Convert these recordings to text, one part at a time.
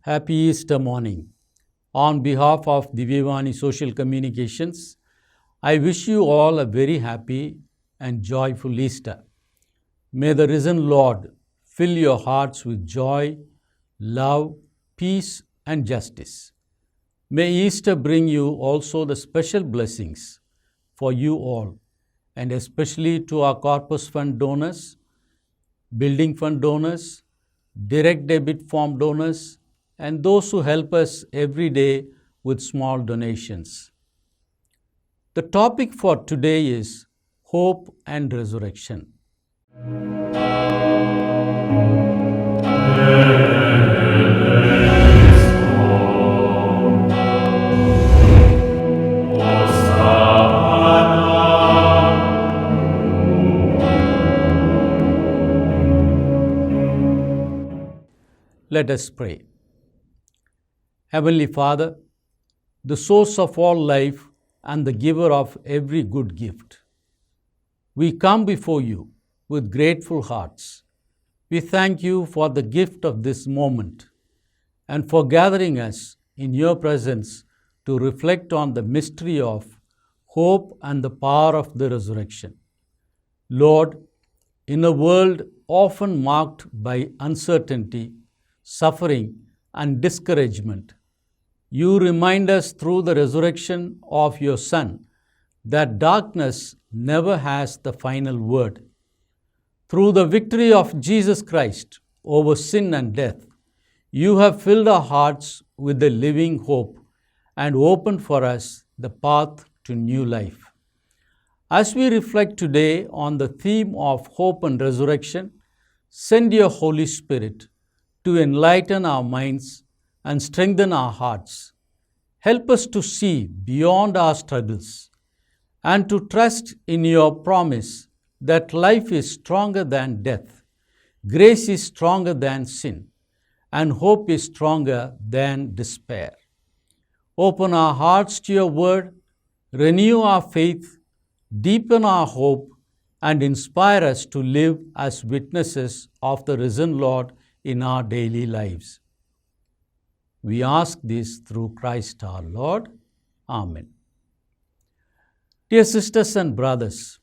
Happy Easter morning. On behalf of Divyavani Social Communications, I wish you all a very happy and joyful Easter. May the risen Lord fill your hearts with joy, love, peace, and justice. May Easter bring you also the special blessings for you all, and especially to our Corpus Fund donors, Building Fund donors, direct debit form donors, and those who help us every day with small donations. The topic for today is Hope and Resurrection. Let us pray. Heavenly Father, the source of all life and the giver of every good gift, we come before you with grateful hearts. We thank you for the gift of this moment and for gathering us in your presence to reflect on the mystery of hope and the power of the resurrection. Lord, in a world often marked by uncertainty, suffering, and discouragement, you remind us through the resurrection of your Son that darkness never has the final word. Through the victory of Jesus Christ over sin and death, you have filled our hearts with the living hope and opened for us the path to new life. As we reflect today on the theme of hope and resurrection, send your Holy Spirit to enlighten our minds and strengthen our hearts. Help us to see beyond our struggles and to trust in your promise that life is stronger than death, grace is stronger than sin, and hope is stronger than despair. Open our hearts to your word, renew our faith, deepen our hope, and inspire us to live as witnesses of the risen Lord in our daily lives. We ask this through Christ our Lord. Amen. Dear sisters and brothers,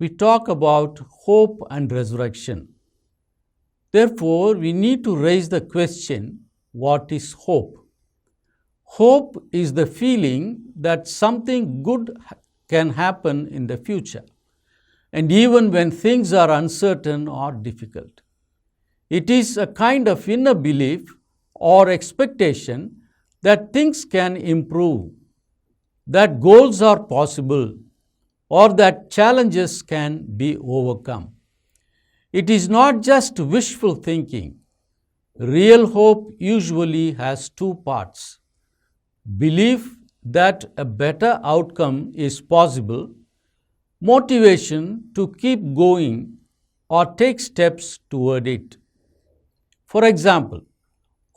we talk about hope and resurrection. Therefore, we need to raise the question, what is hope? Hope is the feeling that something good can happen in the future, and even when things are uncertain or difficult. It is a kind of inner belief or expectation that things can improve, that goals are possible, or that challenges can be overcome. It is not just wishful thinking. Real hope usually has two parts: belief that a better outcome is possible, motivation to keep going or take steps toward it. For example,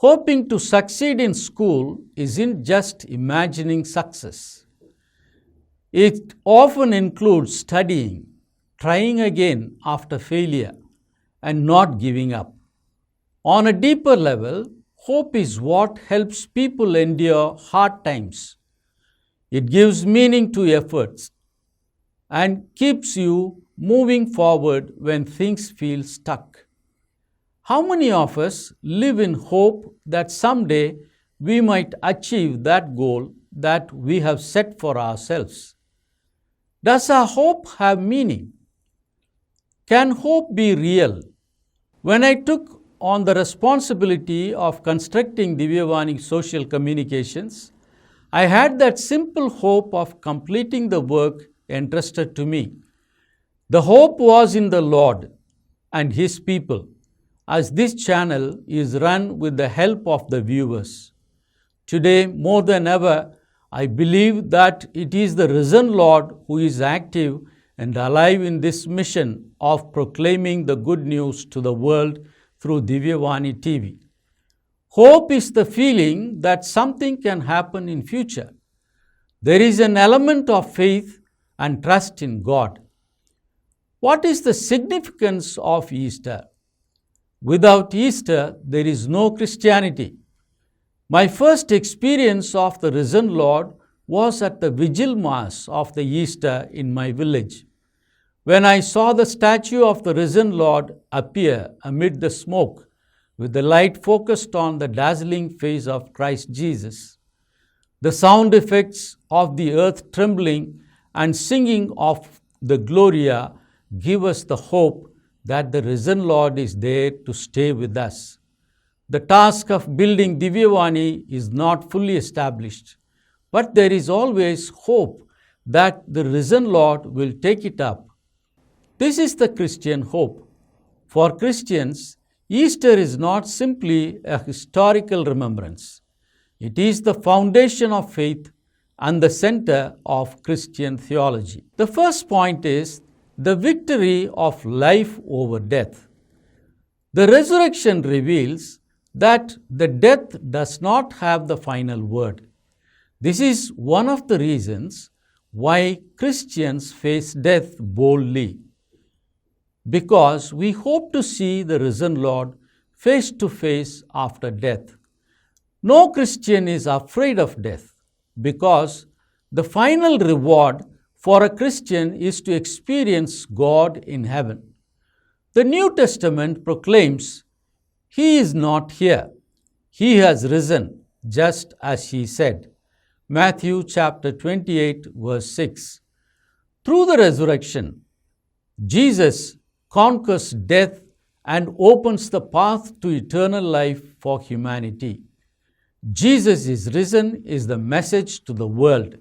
hoping to succeed in school isn't just imagining success. It often includes studying, trying again after failure, and not giving up. On a deeper level, hope is what helps people endure hard times. It gives meaning to efforts and keeps you moving forward when things feel stuck. How many of us live in hope that someday we might achieve that goal that we have set for ourselves? Does our hope have meaning? Can hope be real? When I took on the responsibility of constructing Divyavani Social Communications, I had that simple hope of completing the work entrusted to me. The hope was in the Lord and His people, as this channel is run with the help of the viewers. Today, more than ever, I believe that it is the risen Lord who is active and alive in this mission of proclaiming the good news to the world through Divyavani TV. Hope is the feeling that something can happen in future. There is an element of faith and trust in God. What is the significance of Easter? Without Easter, there is no Christianity. My first experience of the risen Lord was at the Vigil Mass of the Easter in my village, when I saw the statue of the risen Lord appear amid the smoke, with the light focused on the dazzling face of Christ Jesus. The sound effects of the earth trembling and singing of the Gloria give us the hope that the risen Lord is there to stay with us. The task of building Divyavani is not fully established, but there is always hope that the risen Lord will take it up. This is the Christian hope. For Christians, Easter is not simply a historical remembrance. It is the foundation of faith and the center of Christian theology. The first point is the victory of life over death. The resurrection reveals that the death does not have the final word. This is one of the reasons why Christians face death boldly, because we hope to see the risen Lord face to face after death. No Christian is afraid of death, because the final reward for a Christian is to experience God in heaven. The New Testament proclaims, "He is not here. He has risen, just as he said." Matthew chapter 28, verse 6. Through the resurrection, Jesus conquers death and opens the path to eternal life for humanity. Jesus is risen is the message to the world.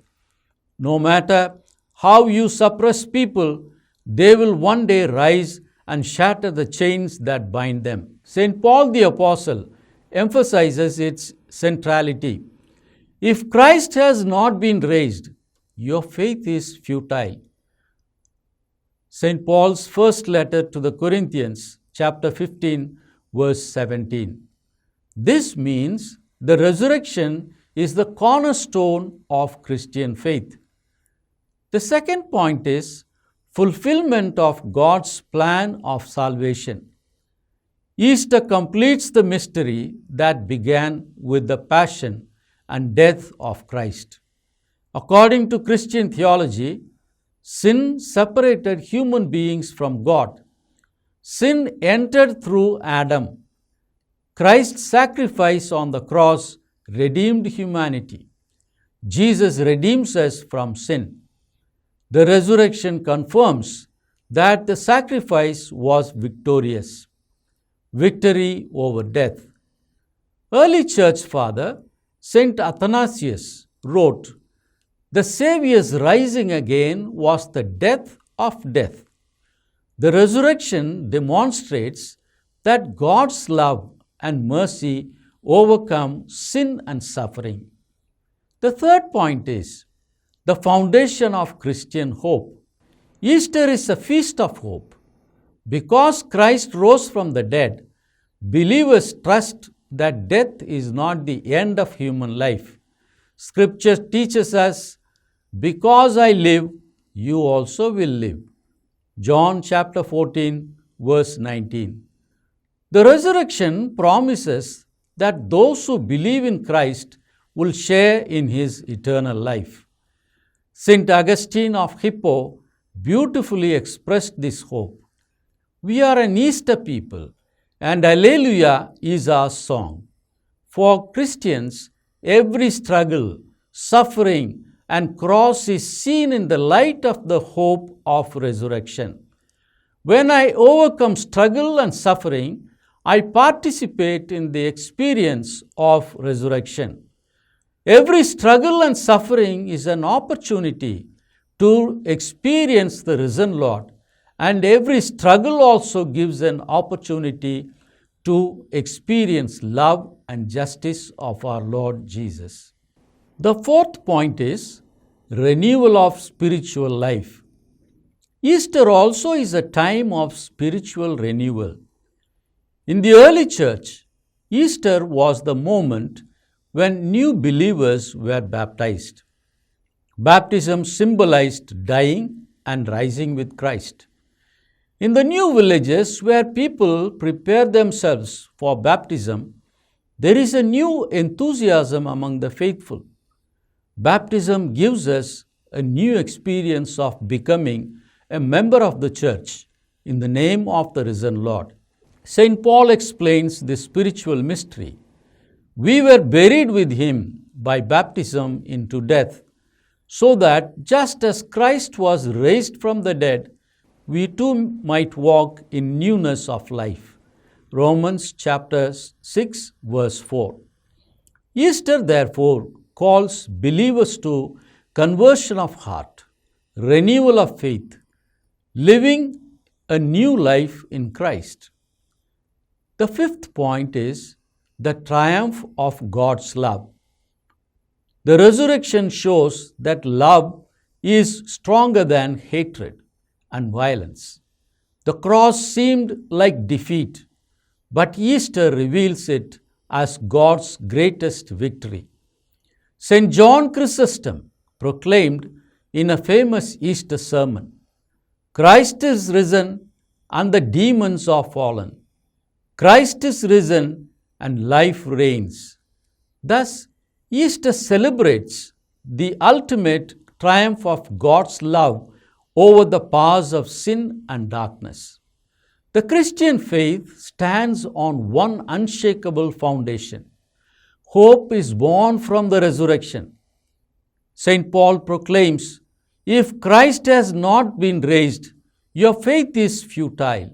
No matter how you suppress people, they will one day rise and shatter the chains that bind them. St. Paul the Apostle emphasizes its centrality. If Christ has not been raised, your faith is futile. St. Paul's first letter to the Corinthians, chapter 15, verse 17. This means the resurrection is the cornerstone of Christian faith. The second point is fulfillment of God's plan of salvation. Easter completes the mystery that began with the passion and death of Christ. According to Christian theology, sin separated human beings from God. Sin entered through Adam. Christ's sacrifice on the cross redeemed humanity. Jesus redeems us from sin. The resurrection confirms that the sacrifice was victorious. Victory over death. Early church father St. Athanasius wrote, "The Saviour's rising again was the death of death." The resurrection demonstrates that God's love and mercy overcome sin and suffering. The third point is the foundation of Christian hope. Easter is a feast of hope. Because Christ rose from the dead, believers trust that death is not the end of human life. Scripture teaches us, "Because I live, you also will live." John chapter 14, verse 19. The resurrection promises that those who believe in Christ will share in his eternal life. St. Augustine of Hippo beautifully expressed this hope. We are an Easter people, and Alleluia is our song. For Christians, every struggle, suffering, and cross is seen in the light of the hope of resurrection. When I overcome struggle and suffering, I participate in the experience of resurrection. Every struggle and suffering is an opportunity to experience the risen Lord, and every struggle also gives an opportunity to experience love and justice of our Lord Jesus. The fourth point is renewal of spiritual life. Easter also is a time of spiritual renewal. In the early church, Easter was the moment when new believers were baptized. Baptism symbolized dying and rising with Christ. In the new villages where people prepare themselves for baptism, There is a new enthusiasm among the faithful. Baptism gives us a new experience of becoming a member of the church in the name of the risen Lord. St. Paul explains this spiritual mystery. We were buried with him by baptism into death, so that just as Christ was raised from the dead, we too might walk in newness of life. Romans chapter 6 verse 4. Easter therefore calls believers to conversion of heart, renewal of faith, living a new life in Christ. The fifth point is the triumph of God's love. The resurrection shows that love is stronger than hatred and violence. The cross seemed like defeat, but Easter reveals it as God's greatest victory. St. John Chrysostom proclaimed in a famous Easter sermon, Christ is risen and the demons are fallen. Christ is risen and life reigns. Thus, Easter celebrates the ultimate triumph of God's love over the powers of sin and darkness. The Christian faith stands on one unshakable foundation. Hope is born from the resurrection. St. Paul proclaims, if Christ has not been raised, your faith is futile.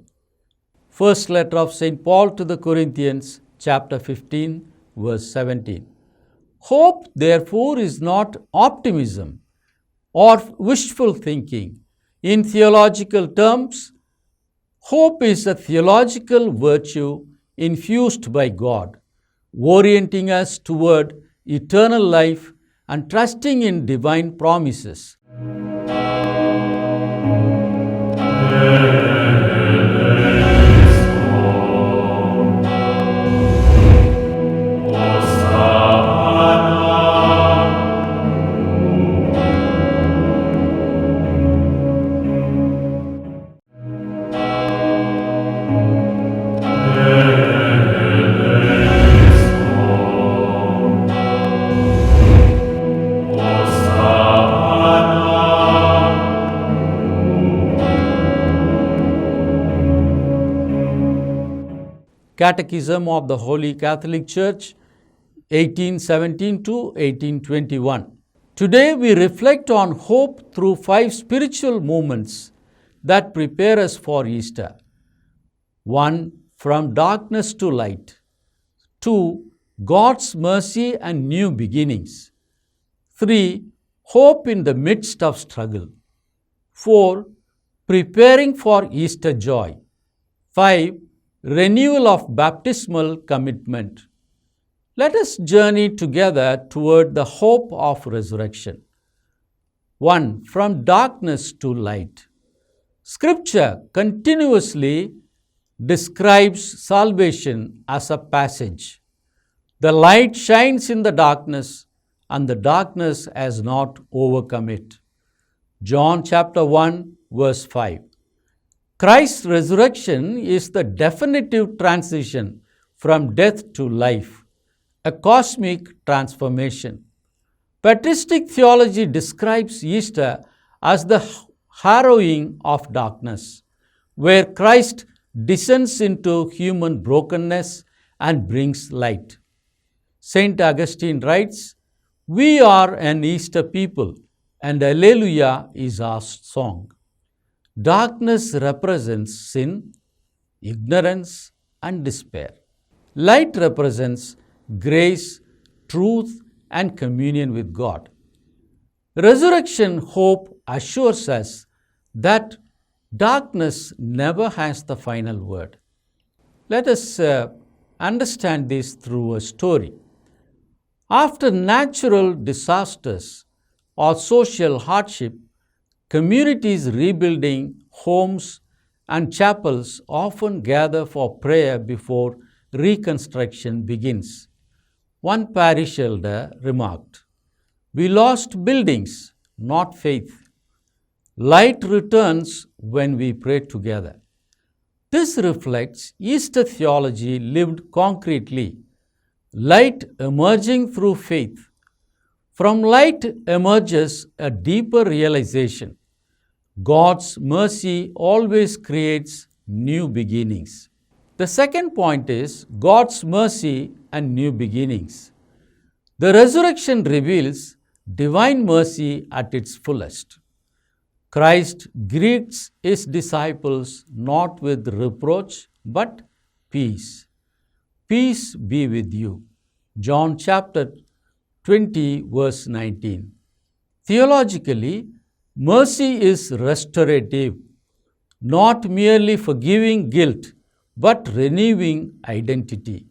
First letter of St. Paul to the Corinthians, chapter 15, verse 17. Hope, therefore, is not optimism or wishful thinking. In theological terms, hope is a theological virtue infused by God, orienting us toward eternal life and trusting in divine promises. Catechism of the Holy Catholic Church, 1817 to 1821. Today we reflect on hope through 5 spiritual movements that prepare us for Easter. 1. From darkness to light. 2. God's mercy and new beginnings. 3. Hope in the midst of struggle. 4. Preparing for Easter joy. 5. Renewal of baptismal commitment. Let us journey together toward the hope of resurrection. 1. From darkness to light. Scripture continuously describes salvation as a passage. The light shines in the darkness, and the darkness has not overcome it. John chapter 1, verse 5. Christ's resurrection is the definitive transition from death to life, a cosmic transformation. Patristic theology describes Easter as the harrowing of darkness, where Christ descends into human brokenness and brings light. St. Augustine writes, "We are an Easter people, and Alleluia is our song." Darkness represents sin, ignorance, and despair. Light represents grace, truth, and communion with God. Resurrection hope assures us that darkness never has the final word. Let us understand this through a story. After natural disasters or social hardship, communities rebuilding homes and chapels often gather for prayer before reconstruction begins. One parish elder remarked, "We lost buildings, not faith. Light returns when we pray together." This reflects Easter theology lived concretely. light emerging through faith. From light emerges a deeper realization. God's mercy always creates new beginnings. The second point is God's mercy and new beginnings. The resurrection reveals divine mercy at its fullest. Christ greets his disciples not with reproach but peace. Peace be with you. John chapter 20 verse 19. Theologically, mercy is restorative, not merely forgiving guilt but renewing identity.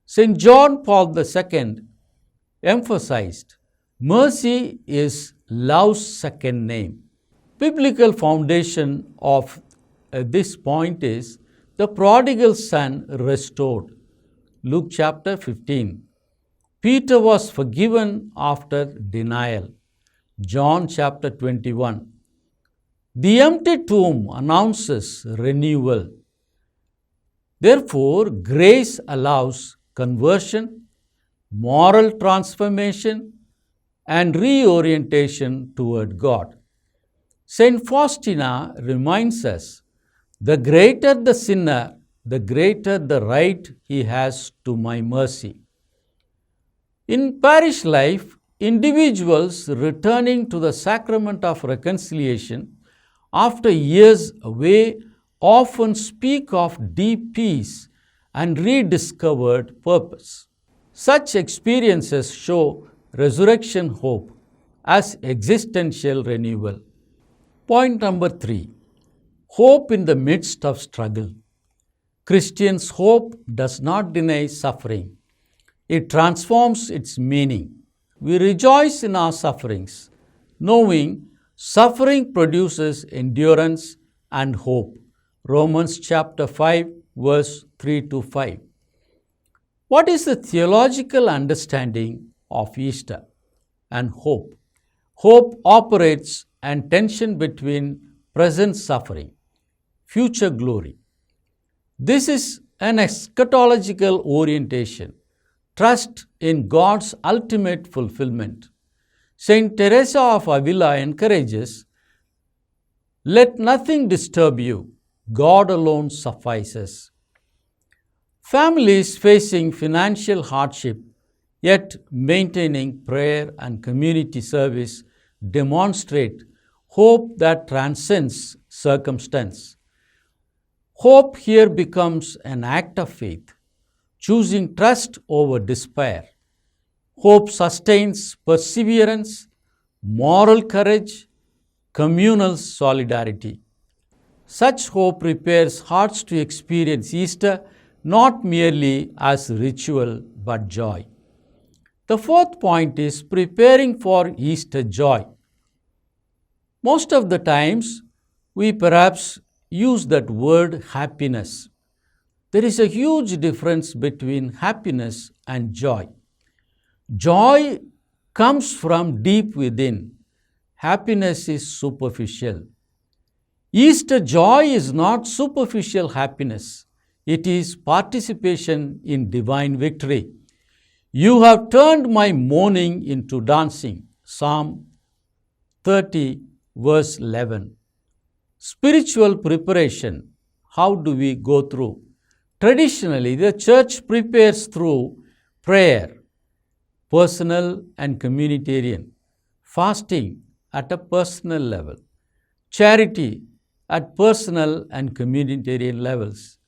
St. John Paul II emphasized, mercy is love's second name. Biblical foundation of this point is the prodigal son restored. Luke chapter 15. Peter was forgiven after denial. John chapter 21. The empty tomb announces renewal. Therefore, grace allows conversion, moral transformation, and reorientation toward God. Saint Faustina reminds us, the greater the sinner, the greater the right he has to my mercy. In parish life, individuals returning to the sacrament of reconciliation after years away often speak of deep peace and rediscovered purpose. Such experiences show resurrection hope as existential renewal. Point number 3. Hope in the midst of struggle. Christians' hope does not deny suffering. It transforms its meaning. We rejoice in our sufferings, knowing suffering produces endurance and hope. Romans chapter 5 verse 3 to 5. What is the theological understanding of Easter and hope? Hope operates and tension between present suffering, future glory. This is an eschatological orientation, trust in God's ultimate fulfillment. Saint Teresa of Avila encourages, let nothing disturb you, God alone suffices. Families facing financial hardship yet maintaining prayer and community service demonstrate hope that transcends circumstance. Hope here becomes an act of faith, choosing trust over despair. Hope sustains perseverance, moral courage, communal solidarity. Such hope prepares hearts to experience Easter not merely as ritual but joy. The fourth point is preparing for Easter joy. Most of the times, we perhaps use that word happiness. There is a huge difference between happiness and joy. Joy comes from deep within. Happiness is superficial. Easter joy is not superficial happiness. It is participation in divine victory. You have turned my mourning into dancing. Psalm 30 verse 11. Spiritual preparation. How do we go through? Traditionally, the church prepares through prayer, personal and communitarian, fasting at a personal level, charity at personal and communitarian levels.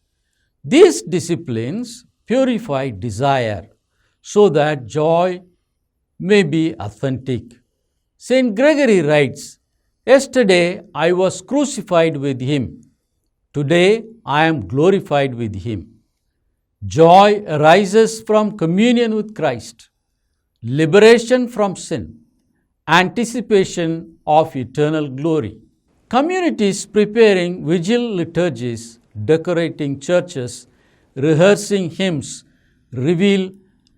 These disciplines purify desire so that joy may be authentic. Saint Gregory writes, yesterday I was crucified with him. Today I am glorified with him. Joy arises from communion with Christ, liberation from sin, anticipation of eternal glory. Communities preparing vigil liturgies, decorating churches, rehearsing hymns reveal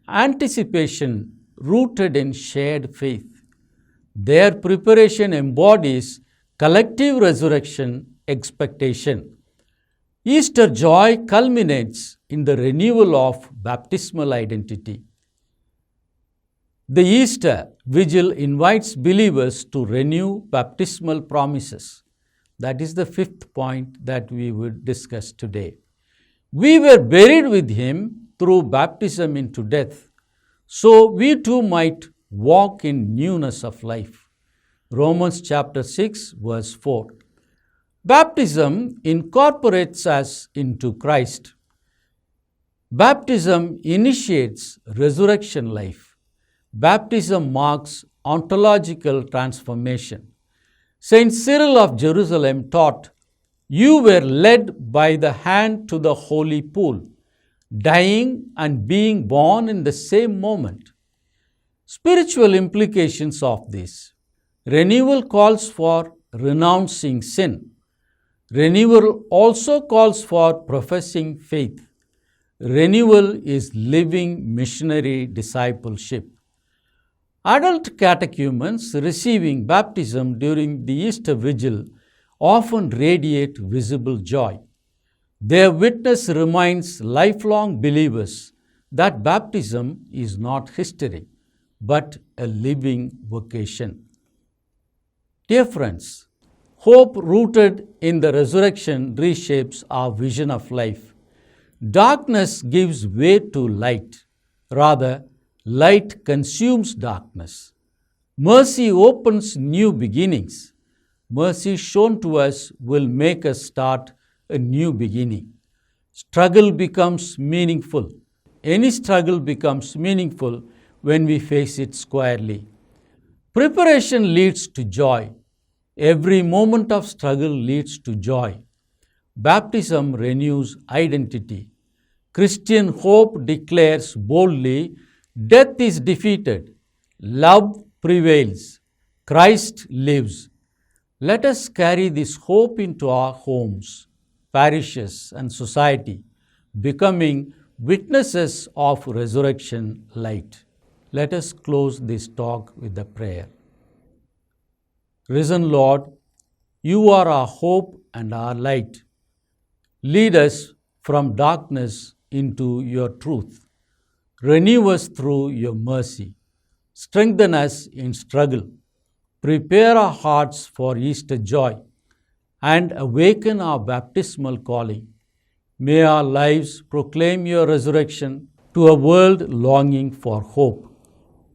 anticipation rooted in shared faith. Their preparation embodies collective resurrection expectation. Easter joy culminates in the renewal of baptismal identity. The Easter Vigil invites believers to renew baptismal promises. That is the fifth point that we will discuss today. We were buried with him through baptism into death, so we too might walk in newness of life. Romans chapter 6 verse 4. Baptism incorporates us into Christ. Baptism initiates resurrection life. Baptism marks ontological transformation. Saint Cyril of Jerusalem taught, "You were led by the hand to the holy pool, dying and being born in the same moment." Spiritual implications of this. Renewal calls for renouncing sin. Renewal also calls for professing faith. Renewal is living missionary discipleship. Adult catechumens receiving baptism during the Easter Vigil often radiate visible joy. Their witness reminds lifelong believers that baptism is not history, but a living vocation. Dear friends, hope rooted in the resurrection reshapes our vision of life. Darkness gives way to light. Rather, light consumes darkness. Mercy opens new beginnings. Mercy shown to us will make us start a new beginning. Struggle becomes meaningful. Any struggle becomes meaningful when we face it squarely. Preparation leads to joy. Every moment of struggle leads to joy. Baptism renews identity. Christian hope declares boldly, "Death is defeated. Love prevails. Christ lives." Let us carry this hope into our homes, parishes, and society, becoming witnesses of resurrection light. Let us close this talk with a prayer. Risen Lord, you are our hope and our light. Lead us from darkness into your truth. Renew us through your mercy. Strengthen us in struggle. Prepare our hearts for Easter joy and awaken our baptismal calling. May our lives proclaim your resurrection to a world longing for hope.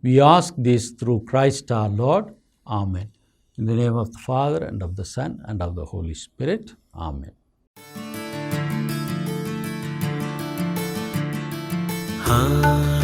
We ask this through Christ our Lord. Amen. In the name of the Father, and of the Son, and of the Holy Spirit. Amen. Ah